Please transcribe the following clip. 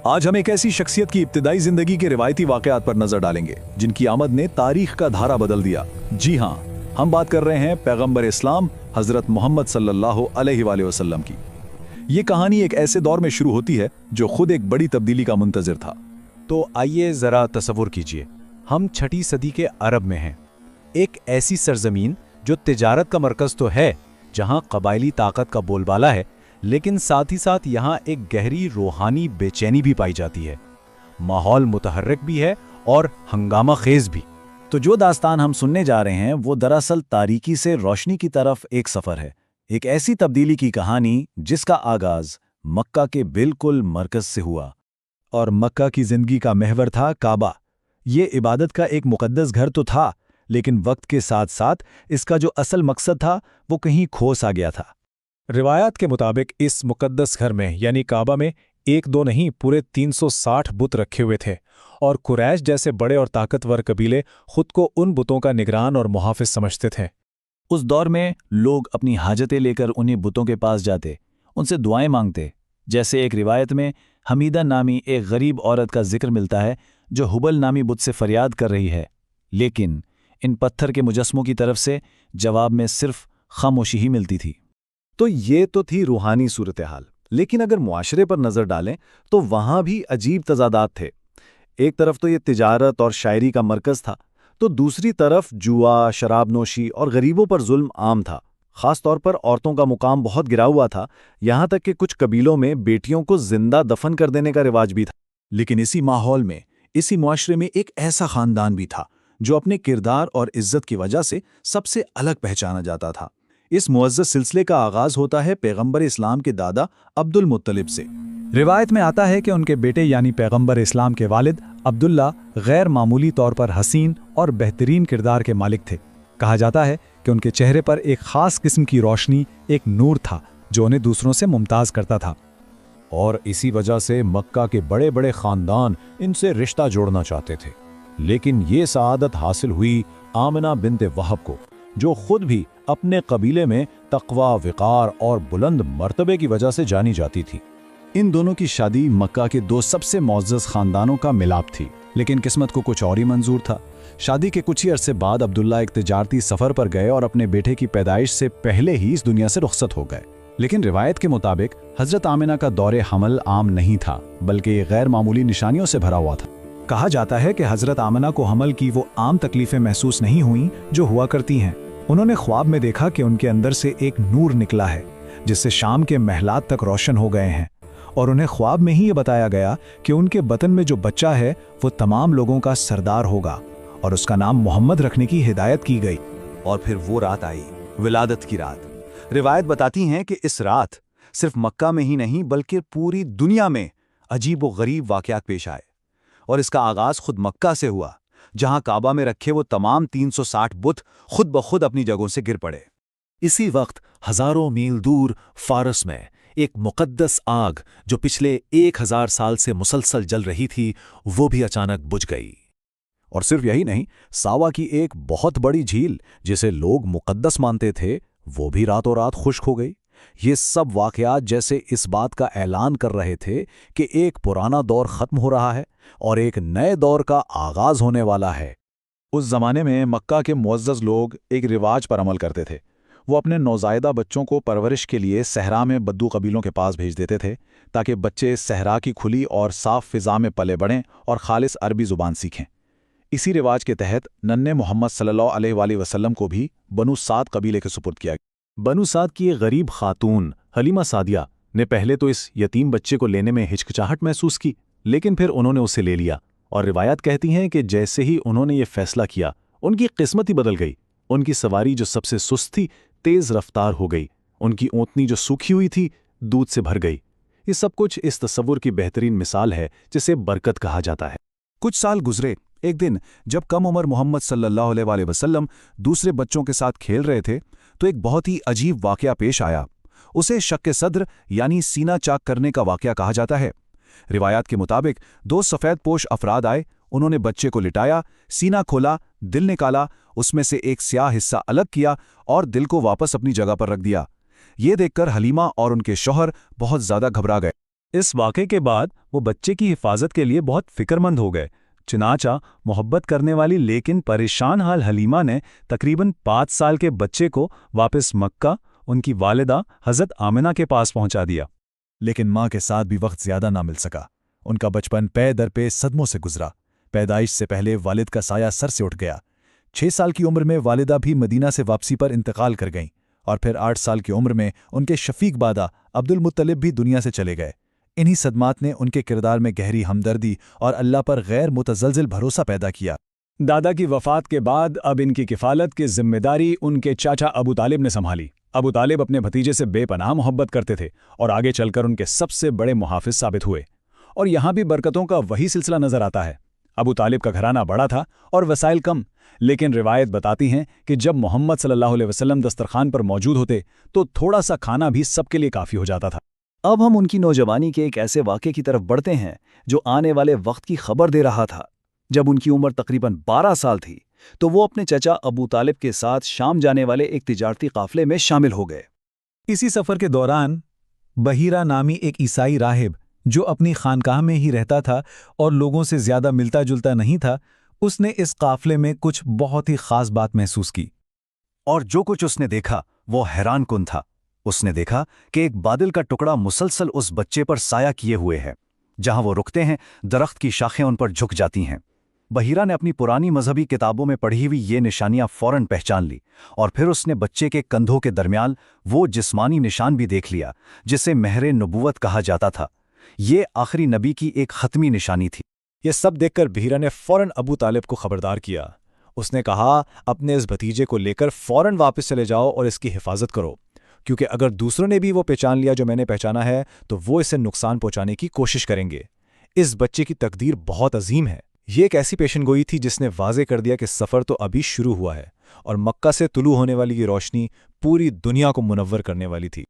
आज हम एक ऐसी शख्सियत की इब्तिदाई जिंदगी के रिवायती वाकयात पर नजर डालेंगे जिनकी आमद ने तारीख का धारा बदल दिया। जी हाँ, हम बात कर रहे हैं पैगंबर इस्लाम हजरत मोहम्मद सल्लल्लाहु अलैहि वसल्लम की। ये कहानी एक ऐसे दौर में शुरू होती है जो खुद एक बड़ी तब्दीली का मुंतजिर था। तो आइए ज़रा तसव्वुर कीजिए, हम 6ठी सदी के अरब में हैं। एक ऐसी सरजमीन जो तिजारत का मरकज़ तो है, जहाँ कबायली ताकत का बोलबाला है, लेकिन साथ ही साथ यहाँ एक गहरी रूहानी बेचैनी भी पाई जाती है। माहौल मुतहर्रिक भी है और हंगामा खेज भी। तो जो दास्तान हम सुनने जा रहे हैं वो दरअसल तारीकी से रोशनी की तरफ एक सफ़र है, एक ऐसी तब्दीली की कहानी जिसका आगाज़ मक्का के बिल्कुल मरकज़ से हुआ। और मक्का की ज़िंदगी का महवर था काबा। ये इबादत का एक मुक़द्दस घर तो था, लेकिन वक्त के साथ साथ इसका जो असल मकसद था वो कहीं खो सा गया था। रिवायात के मुताबिक इस मुक़द्दस घर में यानी काबा में एक दो नहीं पूरे 360 बुत रखे हुए थे, और कुरैश जैसे बड़े और ताकतवर कबीले खुद को उन बुतों का निगरान और मुहाफिज समझते थे। उस दौर में लोग अपनी हाजतें लेकर उन्हीं बुतों के पास जाते, उनसे दुआएं मांगते। जैसे एक रिवायत में हमीदा नामी एक गरीब औरत का जिक्र मिलता है जो हुबल नामी बुत से फरियाद कर रही है, लेकिन इन पत्थर के मुजस्मों की तरफ से जवाब में सिर्फ खामोशी ही मिलती थी। तो ये तो थी रूहानी सूरत हाल, लेकिन अगर मुआशरे पर नज़र डालें तो वहाँ भी अजीब तजादात थे। एक तरफ तो ये तिजारत और शायरी का मरकज़ था, तो दूसरी तरफ जुआ, शराबनोशी और गरीबों पर जुल्म आम था। ख़ास तौर पर औरतों का मुकाम बहुत गिरा हुआ था, यहाँ तक कि कुछ कबीलों में बेटियों को जिंदा दफन कर देने का रिवाज भी था। लेकिन इसी माहौल में, इसी मुआशरे में एक ऐसा ख़ानदान भी था जो अपने किरदार और इज्जत की वजह से सबसे अलग पहचाना जाता था। इस मुअज़्ज़ज़ सिलसिले का आगाज़ होता है पैगंबर इस्लाम के दादा अब्दुल मुत्तलिब से। रिवायत में आता है कि उनके बेटे यानी पैगंबर इस्लाम के वालिद अब्दुल्ला गैर मामूली तौर पर हसीन और बेहतरीन किरदार के मालिक थे। कहा जाता है कि उनके चेहरे पर एक ख़ास किस्म की रोशनी, एक नूर था जो उन्हें दूसरों से मुमताज़ करता था। और इसी वजह से मक्का के बड़े बड़े ख़ानदान इनसे रिश्ता जोड़ना चाहते थे। लेकिन ये सआदत हासिल हुई आमिना बिन्ते वहब को, जो खुद भी अपने कबीले में तक़वा, विक़ार और बुलंद मर्तबे की वजह से जानी जाती थी। इन दोनों की शादी मक्का के दो सबसे मुअज़्ज़ज़ ख़ानदानों का मिलाप थी, लेकिन किस्मत को कुछ और ही मंजूर था। शादी के कुछ ही अरसे बाद अब्दुल्ला एक तिजारती सफ़र पर गए और अपने बेटे की पैदाइश से पहले ही इस दुनिया से रुखसत हो गए। लेकिन रिवायत के मुताबिक हज़रत आमिना का दौरे हमल आम नहीं था, बल्कि ये गैर मामूली निशानियों से भरा हुआ था। कहा जाता है कि हज़रत आमिना को हमल की वो आम तकलीफ़ें महसूस नहीं हुईं जो हुआ करती हैं। उन्होंने ख्वाब में देखा कि उनके अंदर से एक नूर निकला है जिससे शाम के महलात तक रोशन हो गए हैं, और उन्हें ख्वाब में ही ये बताया गया कि उनके बतन में जो बच्चा है वो तमाम लोगों का सरदार होगा, और उसका नाम मोहम्मद रखने की हिदायत की गई। और फिर वो रात आई, विलादत की रात। रिवायत बताती हैं कि इस रात सिर्फ मक्का में ही नहीं बल्कि पूरी दुनिया में अजीब व गरीब वाक़यात पेश आए। और इसका आगाज़ खुद मक्का से हुआ, जहां काबा में रखे वो तमाम 360 बुत खुद ब खुद अपनी जगहों से गिर पड़े। इसी वक्त हज़ारों मील दूर फारस में एक मुक़द्दस आग जो पिछले 1000 साल से मुसलसल जल रही थी, वो भी अचानक बुझ गई। और सिर्फ यही नहीं, सावा की एक बहुत बड़ी झील जिसे लोग मुक़द्दस मानते थे, वो भी रातों रात खुश्क हो गई। ये सब वाक़यात जैसे इस बात का ऐलान कर रहे थे कि एक पुराना दौर ख़त्म हो रहा है और एक नए दौर का आगाज़ होने वाला है। उस ज़माने में मक्का के मुअज़्ज़ज़ लोग एक रिवाज पर अमल करते थे। वो अपने नौज़ायदा बच्चों को परवरिश के लिए सहरा में बद्दू कबीलों के पास भेज देते थे, ताकि बच्चे सहरा की खुली और साफ़ फ़िज़ा में पले बढ़ें और ख़ालिस अरबी ज़ुबान सीखें। इसी रिवाज के तहत नन्हे मोहम्मद सल्लल्लाहु अलैहि वसल्लम को भी बनु साद कबीले के सुपुर्द किया। बनु साद की एक गरीब खातून हलीमा सादिया ने पहले तो इस यतीम बच्चे को लेने में हिचकिचाहट महसूस की, लेकिन फिर उन्होंने उसे ले लिया। और रिवायत कहती हैं कि जैसे ही उन्होंने ये फैसला किया, उनकी किस्मत ही बदल गई। उनकी सवारी जो सबसे सुस्त थी, तेज़ रफ्तार हो गई। उनकी ऊँटनी जो सूखी हुई थी, दूध से भर गई। ये सब कुछ इस तसव्वुर की बेहतरीन मिसाल है जिसे बरकत कहा जाता है। कुछ साल गुजरे। एक दिन जब कम उम्र मोहम्मद सल्लल्लाहु अलैहि वसल्लम दूसरे बच्चों के साथ खेल रहे थे, तो एक बहुत ही अजीब वाक़या पेश आया। उसे शक्के सद्र यानी सीना चाक करने का वाक़या कहा जाता है। रिवायात के मुताबिक दो सफ़ेद पोश अफराद आए, उन्होंने बच्चे को लिटाया, सीना खोला, दिल निकाला, उसमें से एक स्याह हिस्सा अलग किया और दिल को वापस अपनी जगह पर रख दिया। ये देखकर हलीमा और उनके शौहर बहुत ज़्यादा घबरा गए। इस वाक़े के बाद वो बच्चे की हिफाजत के लिए बहुत फिक्रमंद हो गए। चुनाचा मोहब्बत करने वाली लेकिन परेशान हाल हलीमा ने तकरीबन 5 साल के बच्चे को वापस मक्का उनकी वालिदा हज़रत आमिना के पास पहुंचा दिया। लेकिन माँ के साथ भी वक्त ज्यादा ना मिल सका। उनका बचपन पे दर पे सदमों से गुजरा। पैदाइश से पहले वालिद का साया सर से उठ गया। 6 साल की उम्र में वालिदा भी मदीना से वापसी पर इंतकाल कर गईं और फिर 8 साल की उम्र में उनके शफीक बादा अब्दुल मुत्तलिब भी दुनिया से चले गए। इन्हीं सदमात ने उनके किरदार में गहरी हमदर्दी और अल्लाह पर गैर मुतज़लज़िल भरोसा पैदा किया। दादा की वफ़ात के बाद अब इनकी किफ़ालत की जिम्मेदारी उनके चाचा अबू तालिब ने संभाली। अबू तालिब अपने भतीजे से बेपनाह मोहब्बत करते थे और आगे चलकर उनके सबसे बड़े मुहाफिज साबित हुए। और यहाँ भी बरकतों का वही सिलसिला नजर आता है। अबू तालिब का घराना बड़ा था और वसाइल कम, लेकिन रिवायत बताती हैं कि जब मोहम्मद सल्लल्लाहु अलैहि वसल्लम दस्तरखान पर मौजूद होते तो थोड़ा सा खाना भी सबके लिए काफ़ी हो जाता था। अब हम उनकी नौजवानी के एक ऐसे वाक़े की तरफ बढ़ते हैं जो आने वाले वक्त की खबर दे रहा था। जब उनकी उम्र तकरीबन 12 साल थी तो वो अपने चचा अबू तालिब के साथ शाम जाने वाले एक तिजारती काफले में शामिल हो गए। इसी सफ़र के दौरान बहीरा नामी एक ईसाई राहिब जो अपनी खानकाह में ही रहता था और लोगों से ज़्यादा मिलता जुलता नहीं था, उसने इस काफले में कुछ बहुत ही ख़ास बात महसूस की। और जो कुछ उसने देखा वो हैरान कुन था। उसने देखा कि एक बादल का टुकड़ा मुसलसल उस बच्चे पर साया किए हुए है। जहां वो रुकते हैं दरख्त की शाखें उन पर झुक जाती हैं। बहीरा ने अपनी पुरानी मजहबी किताबों में पढ़ी हुई ये निशानियां फौरन पहचान ली और फिर उसने बच्चे के कंधों के दरमियान वो जिस्मानी निशान भी देख लिया जिसे महरे नबूवत कहा जाता था। ये आखिरी नबी की एक खत्मी निशानी थी। ये सब देखकर बहीरा ने फौरन अबू तालिब को खबरदार किया। उसने कहा, अपने इस भतीजे को लेकर फौरन वापस चले जाओ और इसकी हिफाजत करो, क्योंकि अगर दूसरों ने भी वो पहचान लिया जो मैंने पहचाना है तो वो इसे नुकसान पहुंचाने की कोशिश करेंगे। इस बच्चे की तकदीर बहुत अजीम है। ये एक ऐसी पेशनगोई थी जिसने वाजे कर दिया कि सफ़र तो अभी शुरू हुआ है और मक्का से तुलू होने वाली ये रोशनी पूरी दुनिया को मुनव्वर करने वाली थी।